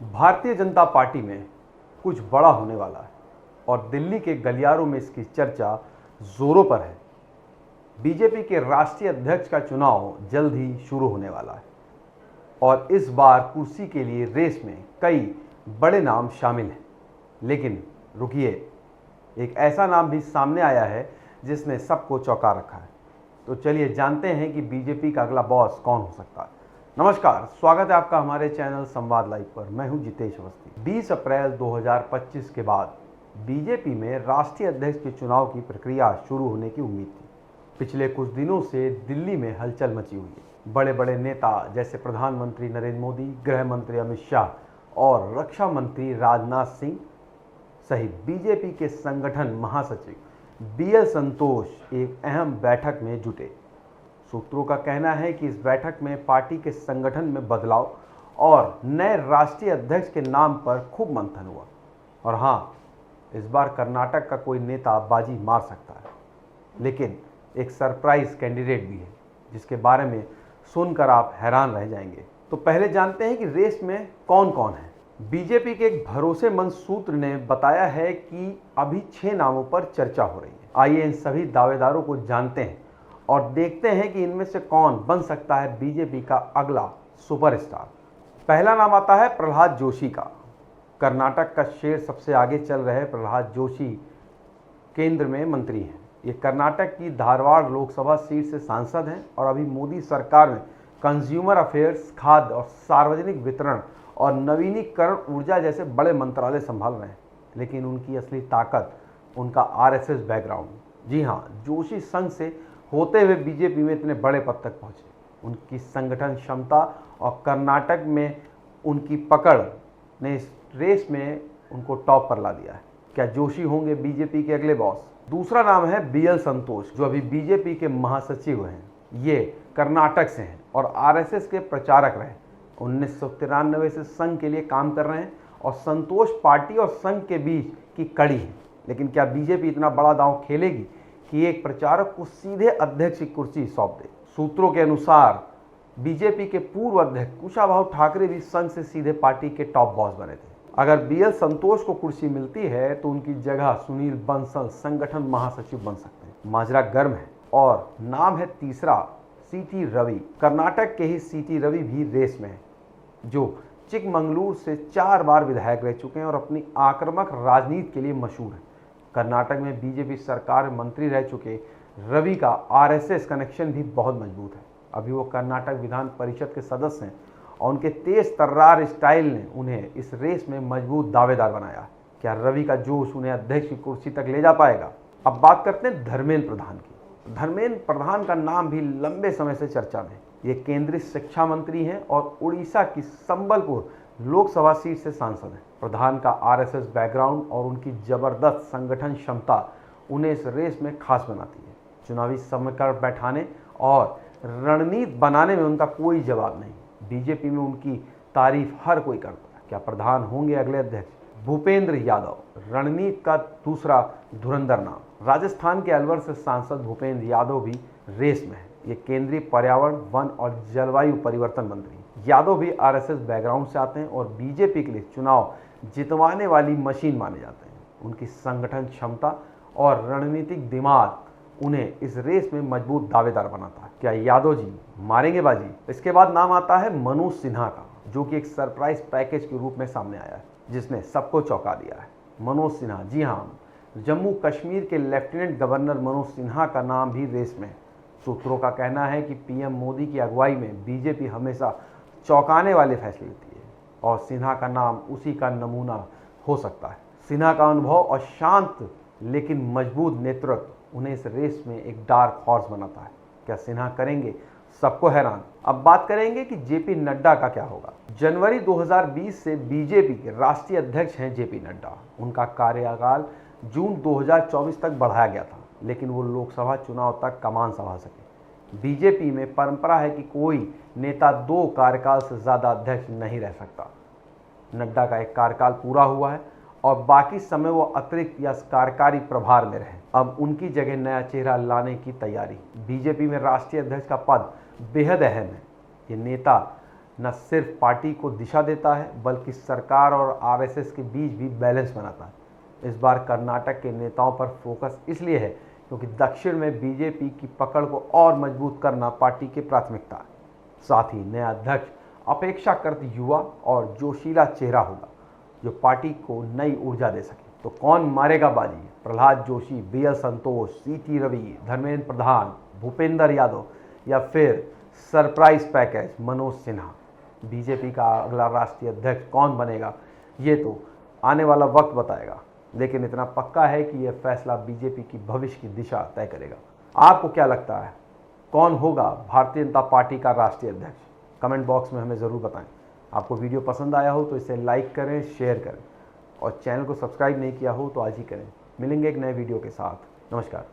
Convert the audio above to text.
Bharatiya Janata party में कुछ बड़ा होने वाला है और दिल्ली के गलियारों में इसकी चर्चा जोरों पर है। बीजेपी के राष्ट्रीय अध्यक्ष का चुनाव जल्द ही शुरू होने वाला है और इस बार कुर्सी के लिए रेस में कई बड़े नाम शामिल हैं। लेकिन रुकिए, एक ऐसा नाम भी सामने आया है जिसने सबको चौंका रखा है। तो चलिए जानते हैं कि बीजेपी का अगला बॉस कौन हो सकता है। नमस्कार, स्वागत है आपका हमारे चैनल संवाद लाइव पर। मैं हूं जितेश अवस्थी। 20 अप्रैल 2025 के बाद बीजेपी में राष्ट्रीय अध्यक्ष के चुनाव की प्रक्रिया शुरू होने की उम्मीद थी। पिछले कुछ दिनों से दिल्ली में हलचल मची हुई है। बड़े बड़े नेता जैसे प्रधानमंत्री नरेंद्र मोदी, गृह मंत्री अमित शाह और रक्षा मंत्री राजनाथ सिंह सहित बीजेपी के संगठन महासचिव BL संतोष एक अहम बैठक में जुटे। सूत्रों का कहना है कि इस बैठक में पार्टी के संगठन में बदलाव और नए राष्ट्रीय अध्यक्ष के नाम पर खूब मंथन हुआ। और हाँ, इस बार कर्नाटक का कोई नेता बाजी मार सकता है, लेकिन एक सरप्राइज कैंडिडेट भी है जिसके बारे में सुनकर आप हैरान रह जाएंगे। तो पहले जानते हैं कि रेस में कौन कौन है। बीजेपी के एक भरोसेमंद सूत्र ने बताया है कि अभी 6 नामों पर चर्चा हो रही है। आइए इन सभी दावेदारों को जानते हैं और देखते हैं कि इनमें से कौन बन सकता है बीजेपी का अगला सुपरस्टार। पहला नाम आता है प्रहलाद जोशी का। कर्नाटक का शेर सबसे आगे चल रहे प्रहलाद जोशी केंद्र में मंत्री हैं। ये कर्नाटक की धारवाड़ लोकसभा सीट से सांसद हैं और अभी मोदी सरकार में कंज्यूमर अफेयर्स, खाद्य और सार्वजनिक वितरण और नवीनीकरण ऊर्जा जैसे बड़े मंत्रालय संभाल रहे हैं। लेकिन उनकी असली ताकत उनका RSS बैकग्राउंड। जी हाँ, जोशी संघ से होते हुए बीजेपी में इतने बड़े पद तक पहुंचे। उनकी संगठन क्षमता और कर्नाटक में उनकी पकड़ ने इस रेस में उनको टॉप पर ला दिया है। क्या जोशी होंगे बीजेपी के अगले बॉस? दूसरा नाम है BL संतोष, जो अभी बीजेपी के महासचिव हैं। ये कर्नाटक से हैं और RSS के प्रचारक रहे। 1993 से संघ के लिए काम कर रहे हैं और संतोष पार्टी और संघ के बीच की कड़ी है। लेकिन क्या बीजेपी इतना बड़ा दांव खेलेगी कि एक प्रचारक को सीधे अध्यक्ष की कुर्सी सौंप दे? सूत्रों के अनुसार बीजेपी के पूर्व अध्यक्ष कुशाभाऊ ठाकरे भी संघ से सीधे पार्टी के टॉप बॉस बने थे। अगर BL संतोष को कुर्सी मिलती है तो उनकी जगह सुनील बंसल संगठन महासचिव बन सकते हैं। माजरा गर्म है और नाम है तीसरा CT रवि। कर्नाटक के ही CT रवि भी रेस में है, जो चिकमंगलूर से 4 बार विधायक रह चुके हैं और अपनी आक्रामक राजनीति के लिए मशहूर है। कर्नाटक में बीजेपी सरकार में मंत्री रह चुके रवि का RSS कनेक्शन भी बहुत मजबूत है। अभी वो कर्नाटक विधान परिषद के सदस्य हैं और उनके तेज तर्रार स्टाइल ने उन्हें इस रेस में मजबूत दावेदार बनाया। क्या रवि का जोश उन्हें अध्यक्ष की कुर्सी तक ले जा पाएगा? अब बात करते हैं धर्मेंद्र प्रधान की। धर्मेंद्र प्रधान का नाम भी लंबे समय से चर्चा में। ये केंद्रीय शिक्षा मंत्री हैं और उड़ीसा की संबलपुर लोकसभा सीट से सांसद हैं। प्रधान का RSS बैकग्राउंड और उनकी जबरदस्त संगठन क्षमता उन्हें इस रेस में खास बनाती है। चुनावी समीकरण बैठाने और रणनीति बनाने में उनका कोई जवाब नहीं। बीजेपी में उनकी तारीफ हर कोई करता है। क्या प्रधान होंगे अगले अध्यक्ष? भूपेंद्र यादव, रणनीति का दूसरा धुरंधर नाम। राजस्थान के अलवर से सांसद भूपेंद्र यादव भी रेस में है। ये केंद्रीय पर्यावरण, वन और जलवायु परिवर्तन मंत्री। यादव भी RSS बैकग्राउंड से आते हैं और बीजेपी के लिए चुनाव जितवाने वाली मशीन माने जाते हैं। उनकी संगठन क्षमता और रणनीतिक दिमाग उन्हें इस रेस में मजबूत दावेदार बनाता है। क्या यादव जी मारेंगे बाजी? इसके बाद नाम आता है मनोज सिन्हा का, जो कि एक सरप्राइज पैकेज के रूप में सामने आया है जिसने सबको चौंका दिया है। मनोज सिन्हा, जी हाँ, जम्मू कश्मीर के लेफ्टिनेंट गवर्नर मनोज सिन्हा का नाम भी रेस में है। सूत्रों का कहना है कि PM मोदी की अगुवाई में बीजेपी हमेशा चौंकाने वाले फैसले लेती है और सिन्हा का नाम उसी का नमूना हो सकता है। सिन्हा का अनुभव और शांत लेकिन मजबूत नेतृत्व उन्हें इस रेस में एक डार्क हॉर्स बनाता है। क्या सिन्हा करेंगे सबको हैरान? अब बात करेंगे कि JP नड्डा का क्या होगा। जनवरी 2020 से बीजेपी के राष्ट्रीय अध्यक्ष हैं JP नड्डा। उनका कार्यकाल जून 2024 तक बढ़ाया गया था, लेकिन वो लोकसभा चुनाव तक कमान संभाल सके। बीजेपी में परंपरा है कि कोई नेता 2 कार्यकाल से ज़्यादा अध्यक्ष नहीं रह सकता। नड्डा का एक कार्यकाल पूरा हुआ है और बाकी समय वो अतिरिक्त या कार्यकारी प्रभार में रहे। अब उनकी जगह नया चेहरा लाने की तैयारी। बीजेपी में राष्ट्रीय अध्यक्ष का पद बेहद अहम है। ये नेता न सिर्फ पार्टी को दिशा देता है बल्कि सरकार और आरएसएस के बीच भी बैलेंस बनाता है। इस बार कर्नाटक के नेताओं पर फोकस इसलिए है क्योंकि दक्षिण में बीजेपी की पकड़ को और मजबूत करना पार्टी की प्राथमिकता है। साथ ही नया अध्यक्ष अपेक्षाकृत युवा और जोशीला चेहरा होगा जो पार्टी को नई ऊर्जा दे सके। तो कौन मारेगा बाजी? प्रहलाद जोशी, बीएल संतोष, सीटी रवि, धर्मेंद्र प्रधान, भूपेंद्र यादव या फिर surprise package Manoj Sinha? BJP का अगला राष्ट्रीय अध्यक्ष कौन बनेगा ये तो आने वाला वक्त बताएगा, लेकिन इतना पक्का है कि यह फैसला बीजेपी की भविष्य की दिशा तय करेगा। आपको क्या लगता है कौन होगा भारतीय जनता पार्टी का राष्ट्रीय अध्यक्ष? कमेंट बॉक्स में हमें ज़रूर बताएं। आपको वीडियो पसंद आया हो तो इसे लाइक करें, शेयर करें और चैनल को सब्सक्राइब नहीं किया हो तो आज ही करें। मिलेंगे एक नए वीडियो के साथ। नमस्कार।